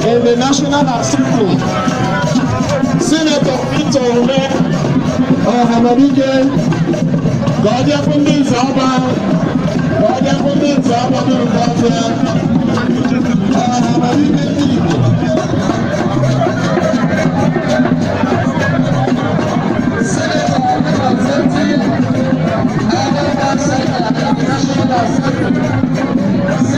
In the National Assembly, Senator Peter Ohamadike, Guardian from the Zaba, Guardian from the Zaba, Senator representing Anambra Central National Assembly, Senator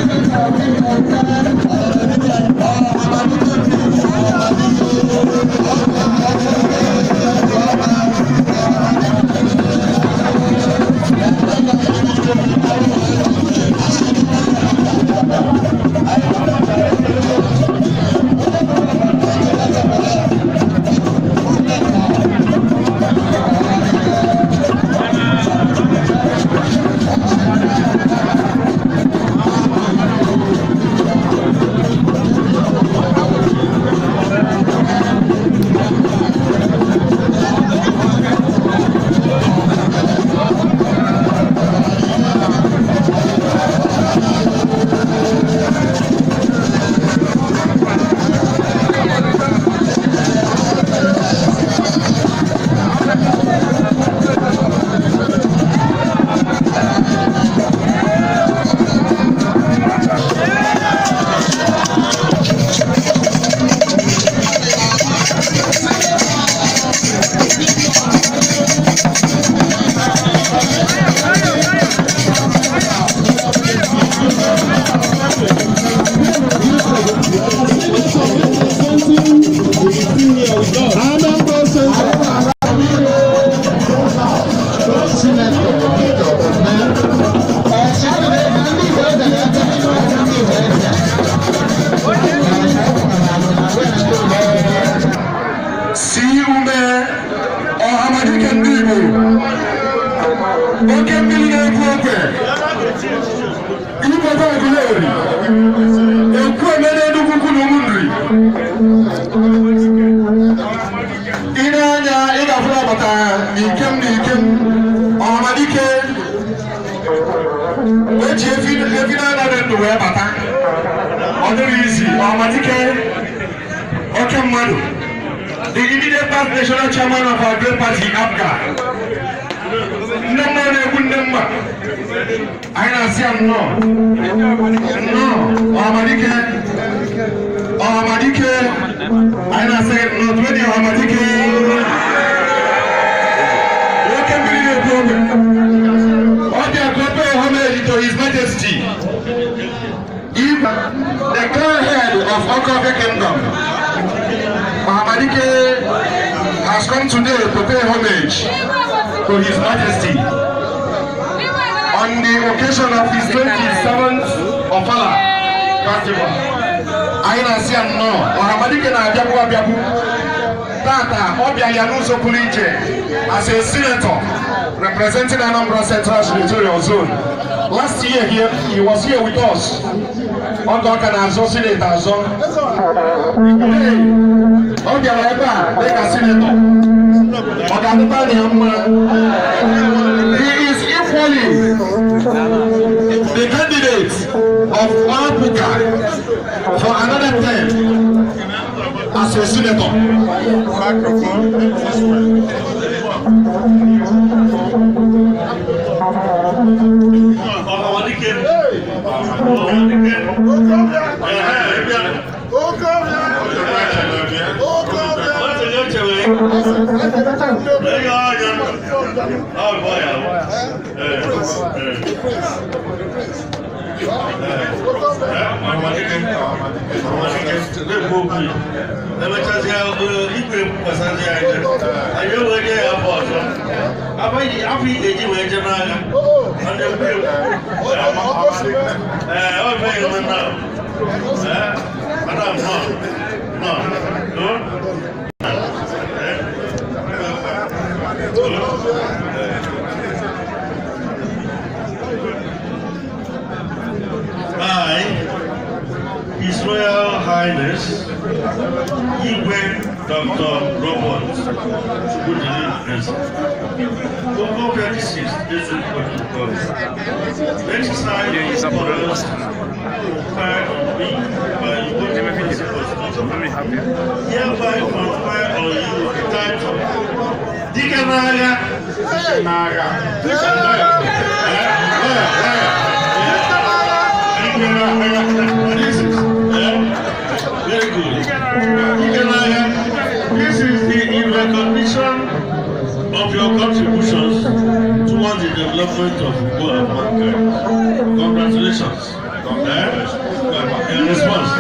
the immediate past national chairman of our great party, APGA. I say no. Ohamadike. I say no. 20 Ohamadike. You can believe the problem. All the appropriate homage to His Majesty. If the current head of Okofe Kingdom, Ohamadike, has come today to pay homage to His Majesty on the occasion of his 27th Ofala Festival. I say no. Ohamadike na abiabu. Tata Obialianuso Puliche as a senator representing Anambra Central Senatorial Zone. Last year he was here with us. On talk and associate as well. He is equally the candidate of Africa for another term as a senator. I, His Royal Highness, Igwe Dr. Robert Chukudili Nessa, Coco 36, this is what you call it. Exercise was conferred on me by the Board Principals, hereby confer on you the title Dikanaga. Very good. This is in recognition of your contributions towards the development of Igbo and mankind. Congratulations. In response.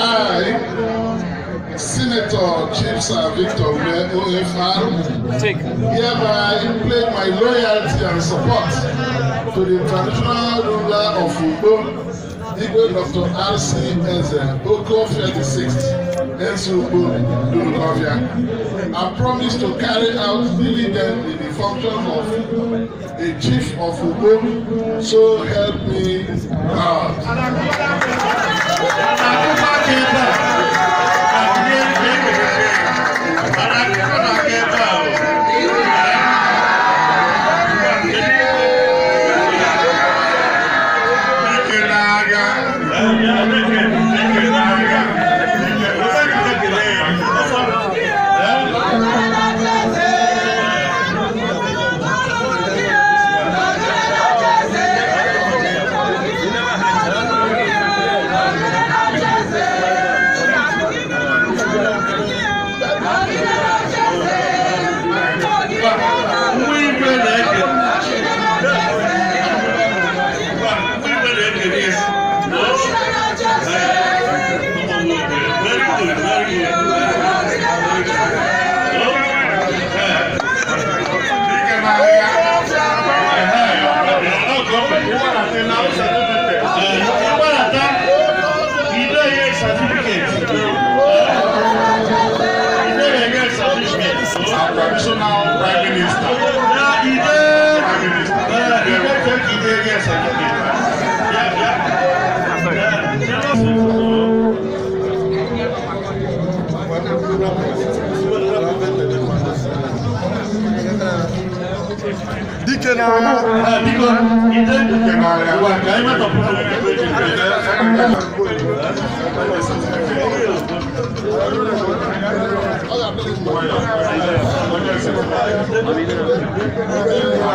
I, Senator Chief Sir Victor OFR, hereby pledge my loyalty and support to the traditional ruler of Igbo, Igwe Dr. R.C. Eze, Oko 36th, Nsugbo, Durukovia. I promise to carry out diligently the function of a chief of Igbo, so help me God.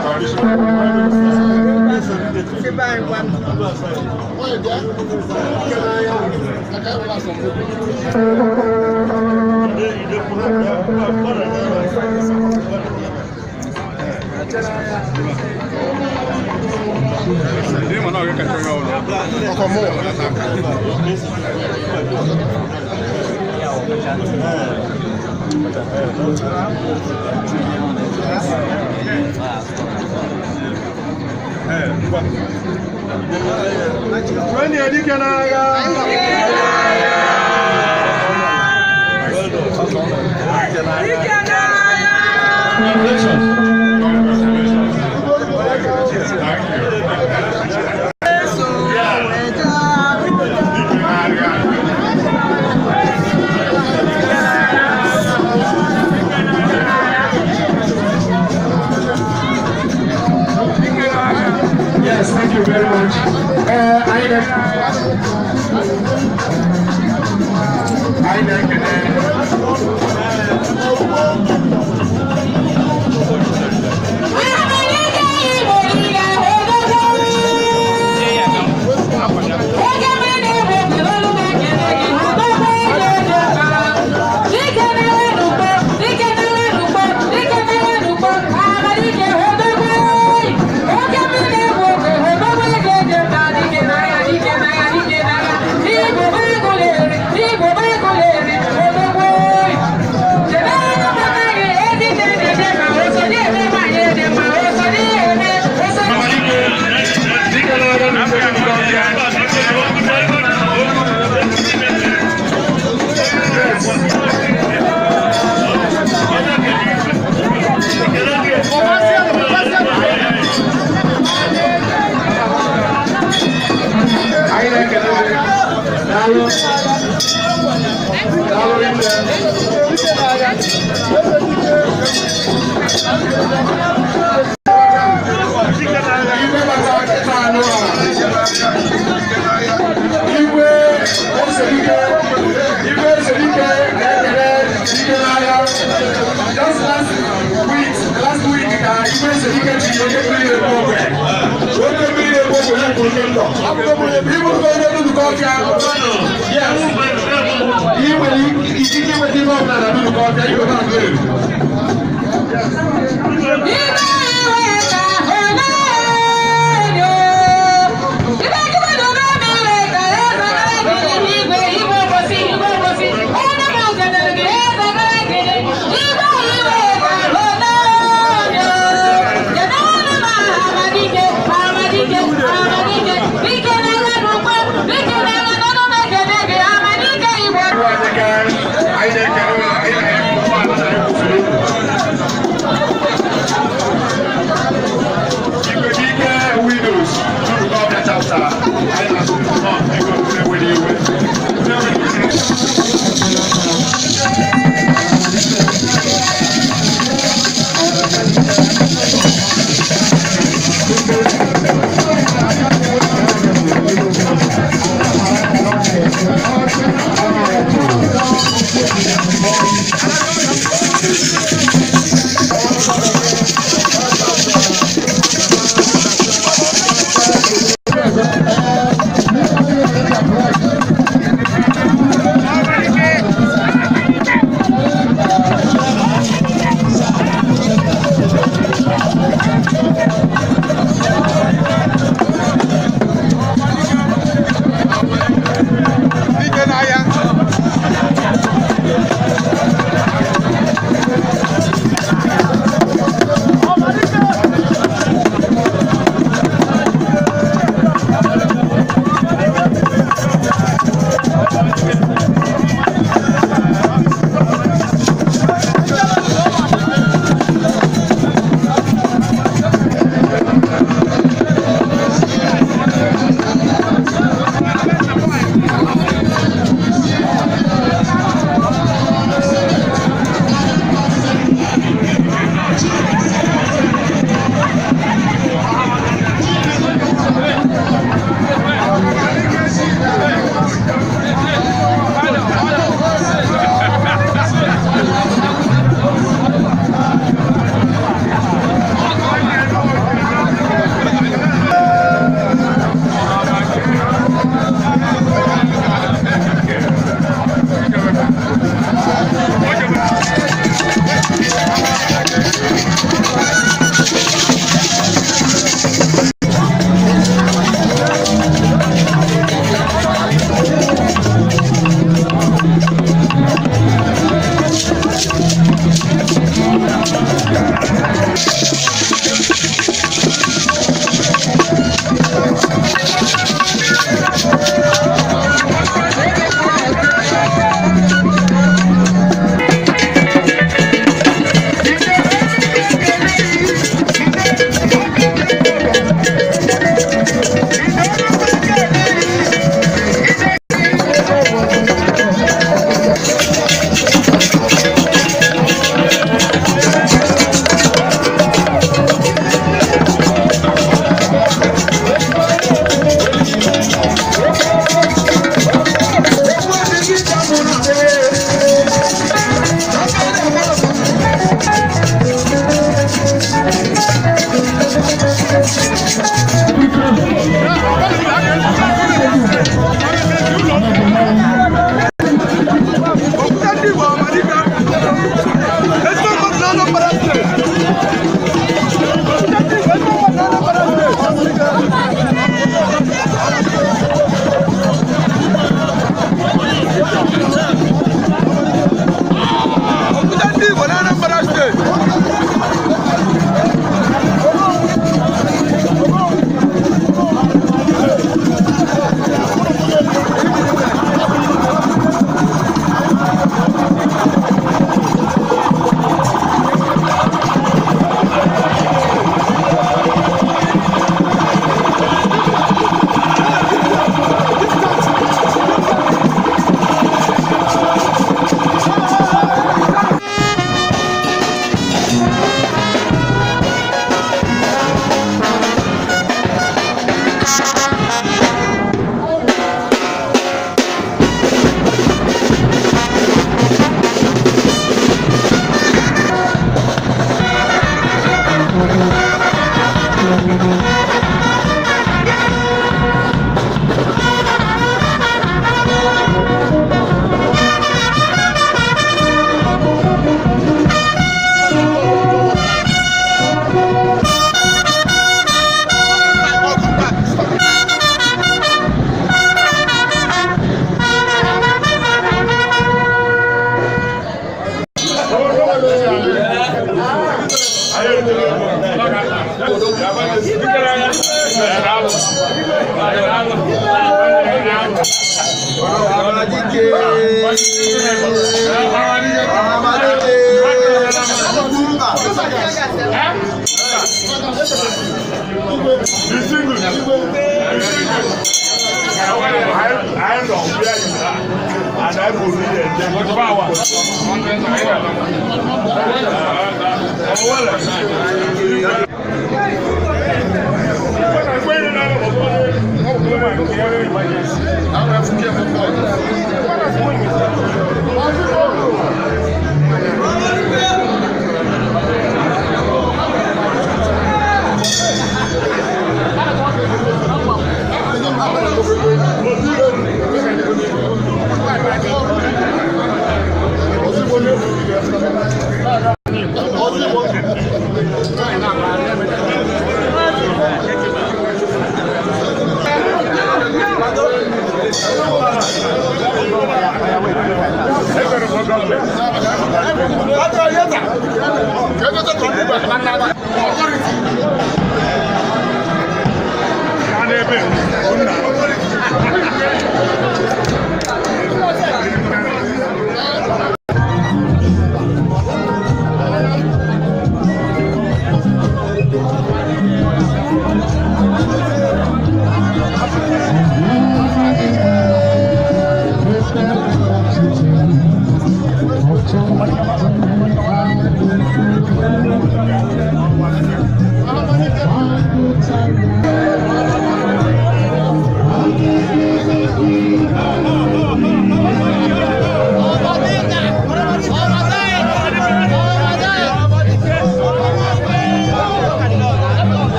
Traditional Prime Minister. Yes, thank you very much.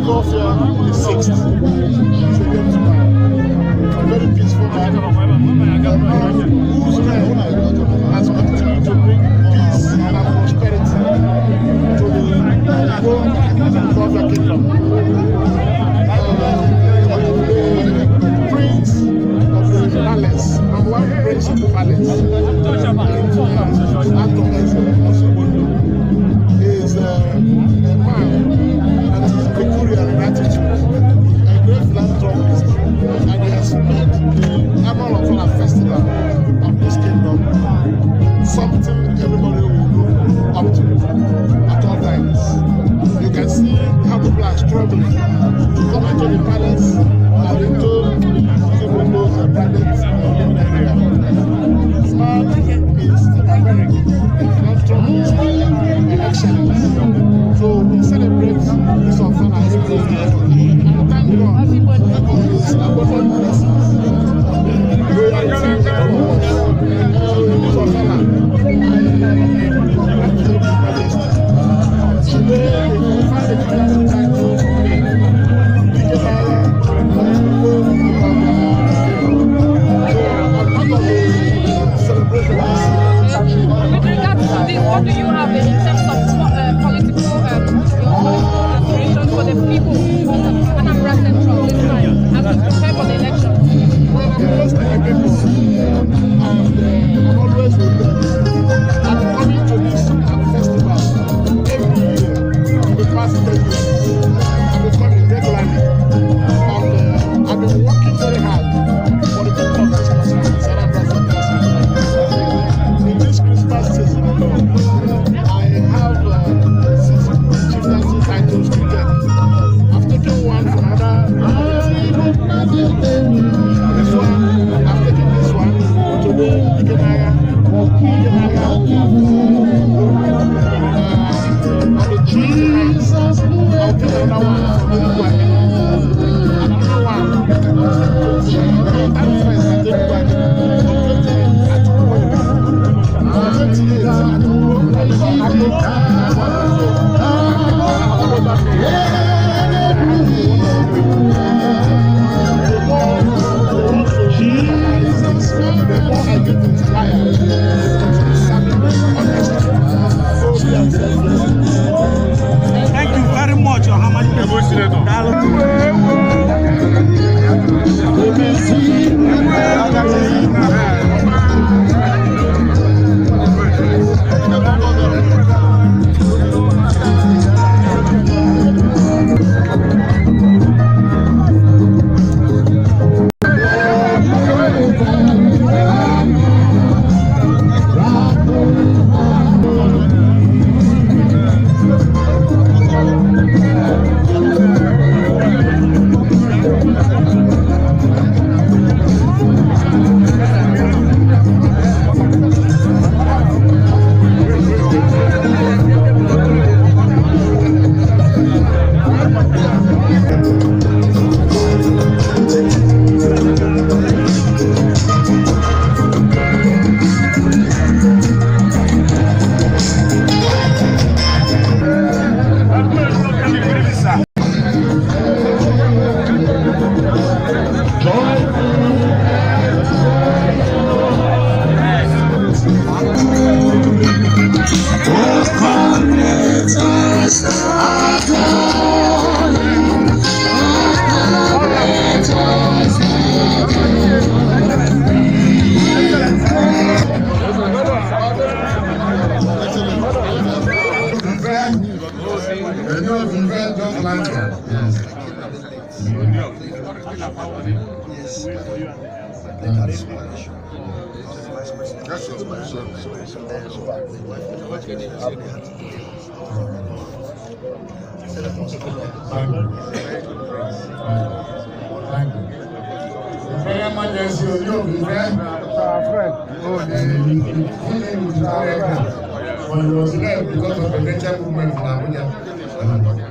Agofia the 6th. She's a gentleman. A very peaceful man. Whose name has continued to bring peace and prosperity to the whole Agofia kingdom. Prince of the palace, number one prince of the palace, is a man that is peculiar in attitude, a great philanthropist, and he has made the annual Ofala festival of this kingdom something everybody will look up to at all times. You can see how people are struggling to come into the palace and into even those private living area. This man is barbaric, philanthropist, and excellence. So we celebrate this Ofala as birthday and thank God for his abundant blessings. Royalty and awards. So in this Ofala, today they confer the title to me. With regards to this, what do you have in terms of political aspirations for the people of Anambra Central this time as we prepare for the elections? Well, I'm close to my people, and I'm always with them. I'm coming to this festival every year in the past 10 years. I've been coming regularly, and I've been working very hard for the people of this country, Anambra Central. In this Christmas season, I have 6 chieftaincy titles to get. I've taken one from another. This one, I've taken this one to the Ikenaya. On the trees, I'll take another one from the another one. That first, I take back. Thank you very much, Your Because of the nature movement in Abuja. Thank you very much.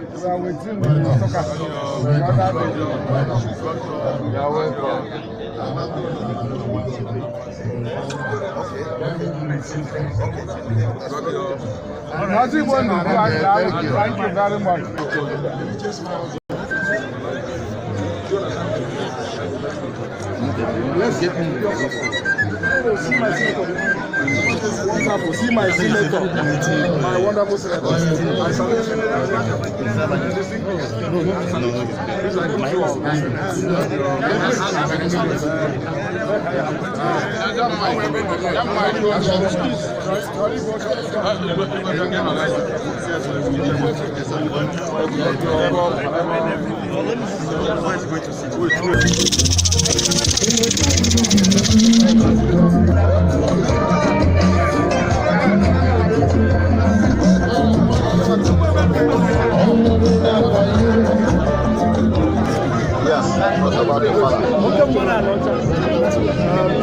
See my senator, my wonderful senator. I salute you.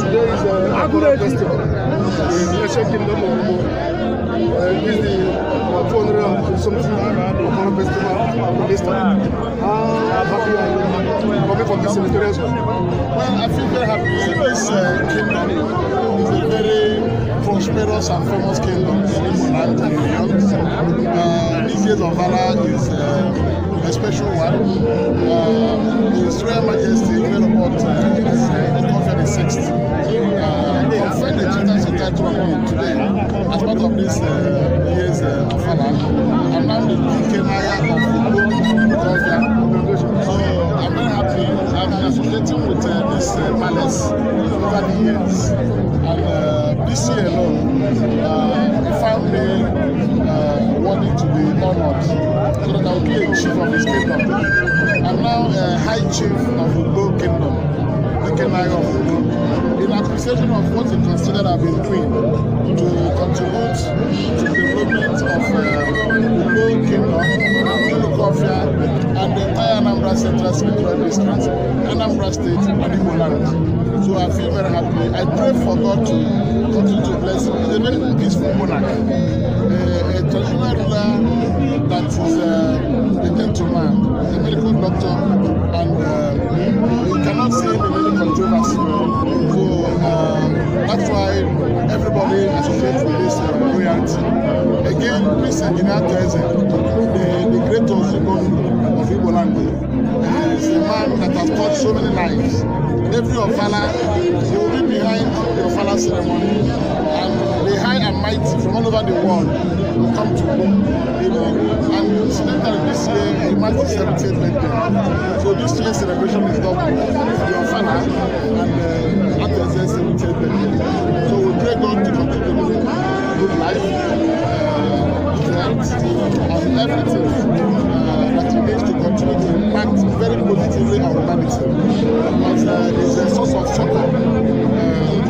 Today is Agura Festival in the Kingdom of Igbo. This is the 270th Agura Festival this time. How happy are you coming from this senatorial school? Well, I feel very happy. This kingdom is a very prosperous and famous kingdom in Igbo land and beyond. These days of valor is a special one. His Royal Majesty, Venerable Okofia the Sixth, conferred the chieftaincy title on me today as part of this year's Ofala. I'm now the Kenaya of Okofia. So I'm very happy. I've been associating with this palace over the years. And this year alone, he found me worthy to be honored so that I'll be a chief of his kingdom. I'm now a high chief of Ugbo Kingdom, the Kenai of Ugbo, in appreciation of what he considered I've been doing to contribute to the development of Ugbo Kingdom, Okofia, and the entire Anambra Central Senatorial District, Anambra State, and Igbo land. So I feel very happy. I pray for God to continue to bless him. He's a very peaceful monarch, a traditional ruler that is a gentleman, a medical doctor, and you cannot see him in any controversy. So that's why everybody associates with this royalty. Again, Prince Engineer Teze, the great Ozigbo of Igbo land, is a man that has touched so many lives. Every Ofala, he will be behind the Ofala ceremony, and the high and mighty from all over the world will come to Igbo. And incidentally this year, he marked his 70th birthday. So this year's celebration is double, the Ofala and Ateze's 70th birthday. So we pray God to continue to live good life, health, and everything that he needs to continue to impact very positively on humanity. Because it's a source of succor,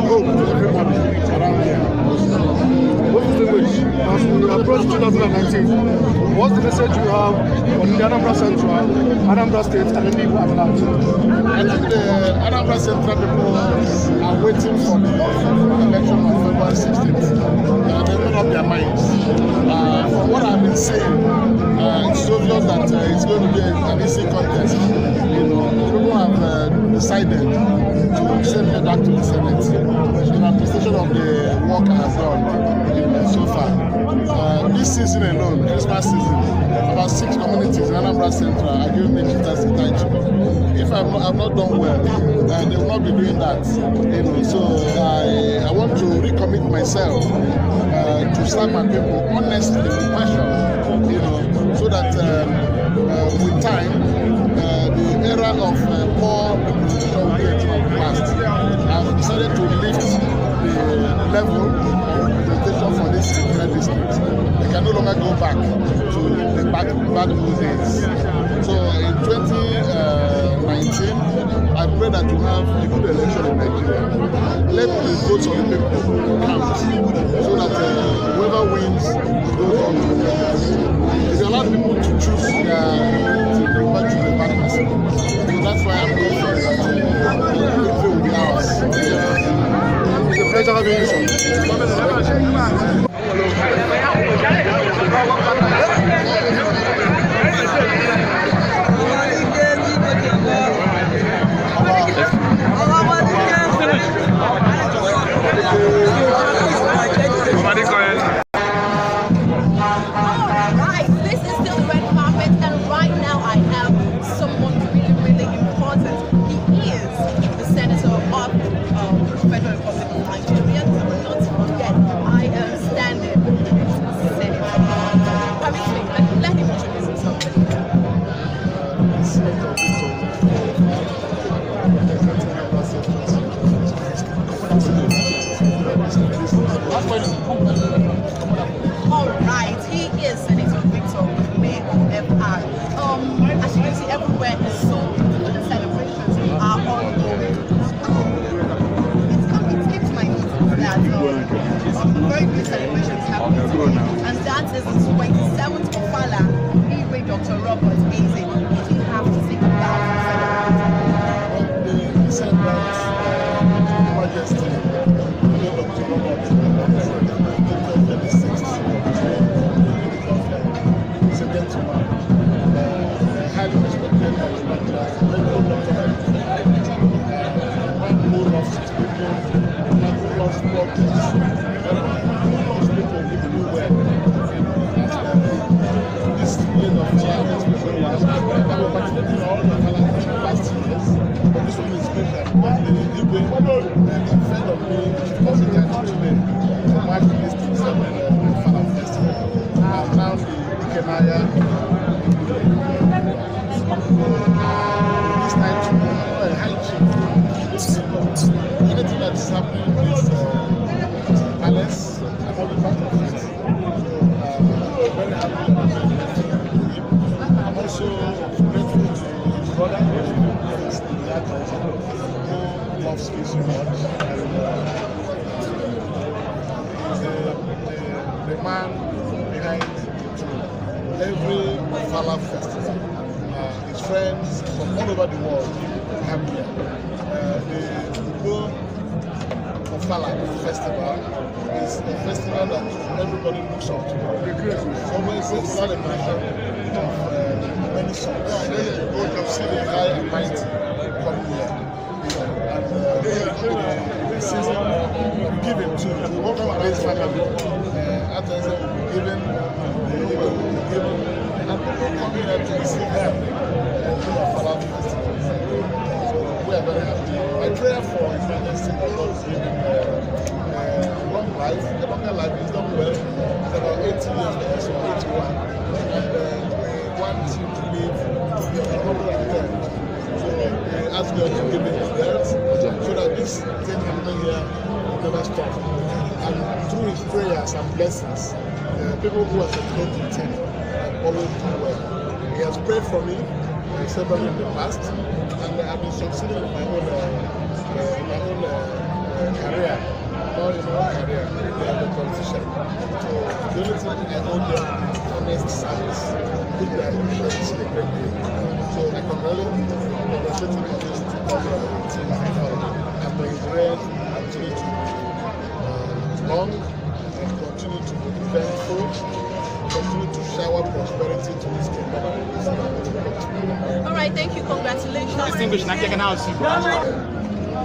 hope to everybody around here. What is the wish? As we approach 2019, what's the message you have for the Anambra Central, Anambra State, and the people at large? I think the Anambra Central people are waiting for the election on February 16th. They made up their minds. From what I've been saying, it's obvious that it's going to be an easy contest. People have decided to send me back to the Senate in appreciation of the work I have done so far. This season alone, Christmas season, about 6 communities in Anambra Central are giving me chieftaincy title. If I've not done well, they will not be doing that. So I want to recommit myself to serve my people honestly, with passion. So that with time, the era of poor representation will be a thing of the past. I've decided to lift the level of representation for this district. They can no longer go back to the bad old days. So in 2019, I pray that we have a good election in Nigeria. Let the votes of the people count, so that whoever wins goes on to the next. If you allow people to choose their to the bad person. So that's why I'm confident that the victory will be ours. It's a pleasure having you, Right, this is still the red carpet, and right now I have someone really, really important. He is the senator of All right, he is Senator Victor Ume OFR. As you can see, everywhere is so the celebrations are ongoing. It came to my notice that some very good celebrations happening today, and that is the 27th Ofala Iwe Dr. Robert Eze. What do you have to say about The celebrants, Majesty, Dr. Robert Eze, he's a gentleman, highly respected by his medical doctor, man who loves people, man who loves progress, who loves people who do well. This year of July has been very well. I will participating in all the last years, but this one is special. The friend of me, because he can't today, mark this to celebrate the Fala Festival. And now the Kenaya, this night, high chief, anything that is happening in this palace, I'm all part of it. Very happy about it. I'm also grateful to his brother, who loves me so much. And the man behind every Fala festival. His friends from all over the world come here. The Ugo Ofala Festival is a festival that everybody looks up to. It's always a celebration of many songs. You see the high and mighty come here. And the season given to this family. After they will be given, and people come here to receive them and do a Fala festival. So we are very happy. My prayer for His Majesty, that God give him long life. The longer life is done well. It's about 80 years, so 81. And we want him to live to be 110. So we ask God to give him his health so that this thing happening here will never stop. And through his prayers and blessings, people who have supported him always do well. He has prayed for me several in the past, and I have been succeeding in my own career. Not in my own career, as a politician. So the only thing I owe them is honest service, which they appreciate a great deal. So I can really congratulate him on this team, and may his reign continue to be long and continue to be thankful, continue to shower prosperity to his kingdom. All right, thank you. Congratulations.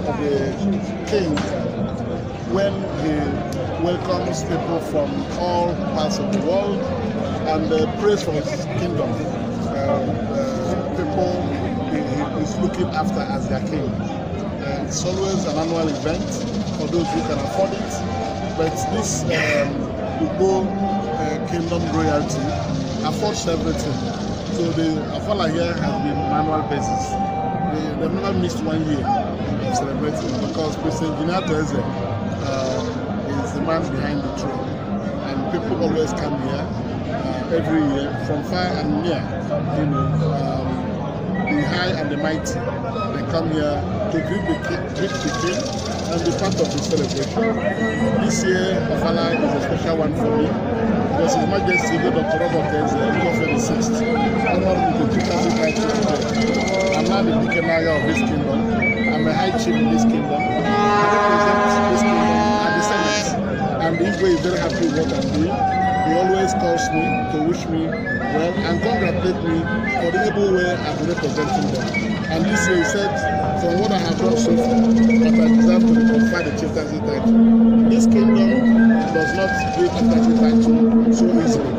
The king, when he welcomes people from all parts of the world and prays for his kingdom, people he is looking after as their king. It's always an annual event for those who can afford it, but this Ugo Kingdom royalty affords everything. So the Afala here has been on an annual basis. They've never missed 1 year of celebrating because President Ginato Eze is the man behind the throne, and people always come here every year from far and near. You know, the high and the mighty, they come here to greet the king and be part of the celebration. This year, Ofala is a special one for me because His Majesty Dr. Robert Eze, October 6th, honored with the 2019 I'm now the Kenaya of this kingdom. I'm a high chief in this kingdom. I represent this kingdom and the Senate. And Igwe is very happy with what I'm doing. He always calls me to wish me well and congratulate me for the able way I've been representing them. And this year he said, from what I have done so far, that I deserve to be conferred the chieftaincy title. This kingdom does not give chieftaincy title so easily.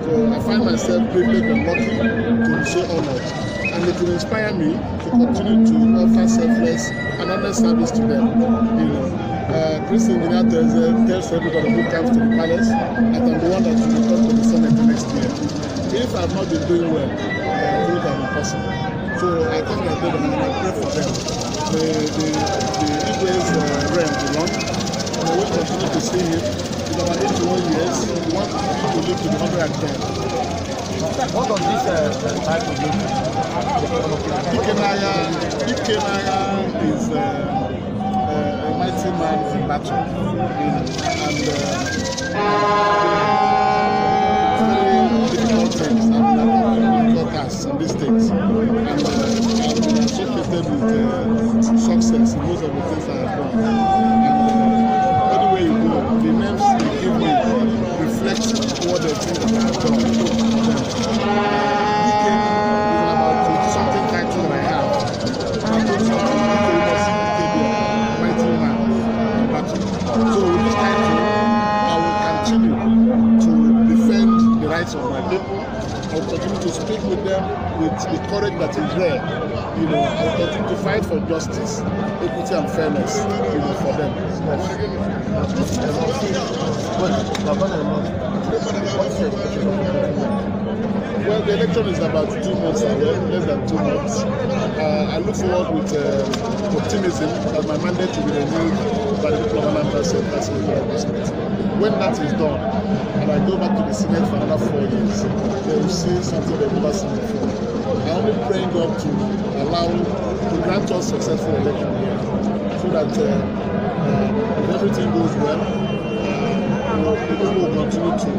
So I find myself privileged and lucky to be so honored. And it will inspire me to continue to offer selfless and honest service to them. You know, President Ginato tells everybody who comes to the palace that I'm the one that will come to the Senate next year. If I've not been doing well, it would have been impossible. So I congratulate them and I pray for them. The Igwe's reign be long. And we will continue to see him. about 81 years. We want people to live to 110. What does this type of music? Ikenaya is a mighty man in battle, and very difficult things in these things, and I've been associated with success in most of the things I have done. And anywhere you go, the names they give me reflect what they think I have done. Something title that I have. I told something mighty man in battle. So with this title, I will continue to defend the rights of my people. I will continue to speak with them with the courage that is there. I will continue to fight for justice, equity, and fairness, for them. Well, the election is about 2 months away, less than 2 months. I look forward with optimism that my mandate will be renewed by the people of Anambra State as a state. When that is done, and I go back to the Senate for another 4 years, they will see something they've never seen before. I'm only praying God to grant us successful election here, so that if everything goes well, people will continue to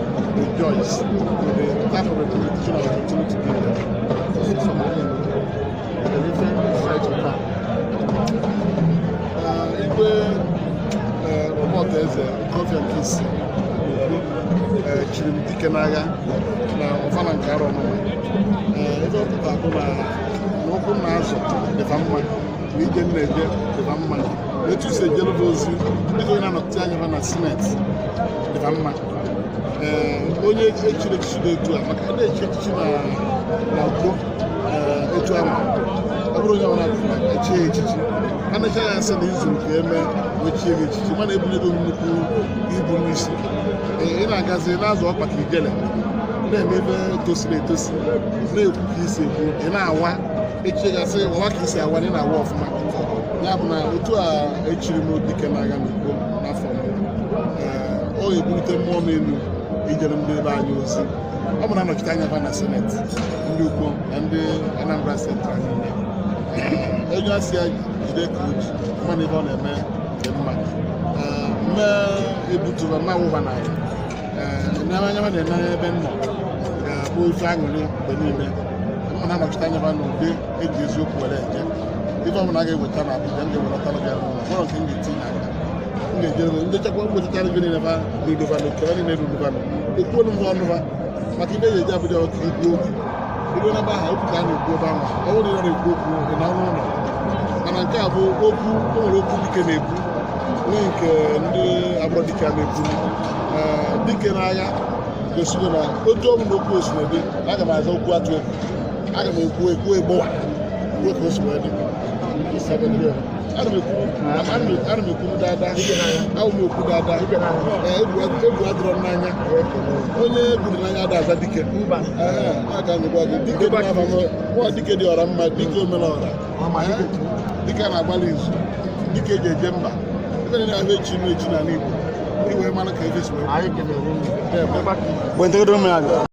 rejoice with the type of representation I will continue to give them. Robert Eze, Kofi Nkisi, chiri m dike n'agha na ọfala nke arọ n'ụwa. Ebe ọ pụtara bụ na ụkwụ na azụ dịba mma, na ije na-eje dịba mma, etu isi ejelụba ozi dịka onye na-anọchite anya na sineti dịba mma. Onye echiri echichi na-etu a maka ndị echi echichi na ugbo etu ahụ ọ bụrụ onye ọbụla echi echichi a na-eche ya nsị na izu nke eme wechie gị echichi mana ebunyego nnukwu ibu n'isi. Ị na-agazi na-azụ ọkpa ka ijele na-eme ebe tosiri etosi na-ekwu ka isi ekwu ị na-awa echie gasị ọwa ka isi awa na ị na-awa ọfụma. Ya bụ na otu a echiri m dike n'agha n'ugbo n'afọ ọ ga-ebulite mmụọ m elu ijere ndị ebe anyị ozi. Ọ bụ na anọchite anya na seneti ndị ukwu na ndị Anambra Central niile. Onye asị ya jide ka o ji mana ebe ọ na-eme dị mma. Mee ebutuba mma wụba na anya na-ene ebe nnọ ga-abụ ofe aṅụrị mgbe niile. Mma na anọchite anya n'ụdị eji eziokwu were eje. Ife ọ bụla ga-eweta na Abuja ndị ewetara bịa n'ụlọ nwere nke m ga-etinye aka. M ga-ejere ndị chekwa mgbochitara ibe niile ba n'udobanụ kere niile n'udobanụ ekwuolu m ọnụba maka ibe eji Abuja ọka ikwu okwu ibe na ebe aha okwu ka a na-ekwu ebe ahụ ọ bụrụ na ị na-ekwu okwu ị na-arụ ụlọ mana nke a bụ okwu o nwere okwu dike na-ekwu nwee nke ndị agbụrụ dike na-ekwu dike n'agha gosigo na otu ọ bụla okwu osi na-ede aga m aza okwu atụ egwu aga m ekwu egbowa okwu ka o si wee dị ana m ekwu dada awụ m ekwu dada egwu adịrọ n'anya onye egburu n'anya ada aza dike aga ngwa gị dike nwa dike dị ọra mma dike omenala dike na-agbalị izu dike eji eje mba ebe niile ahụ echi n'echi n'ala Igbo iwee mara ka ebe si wee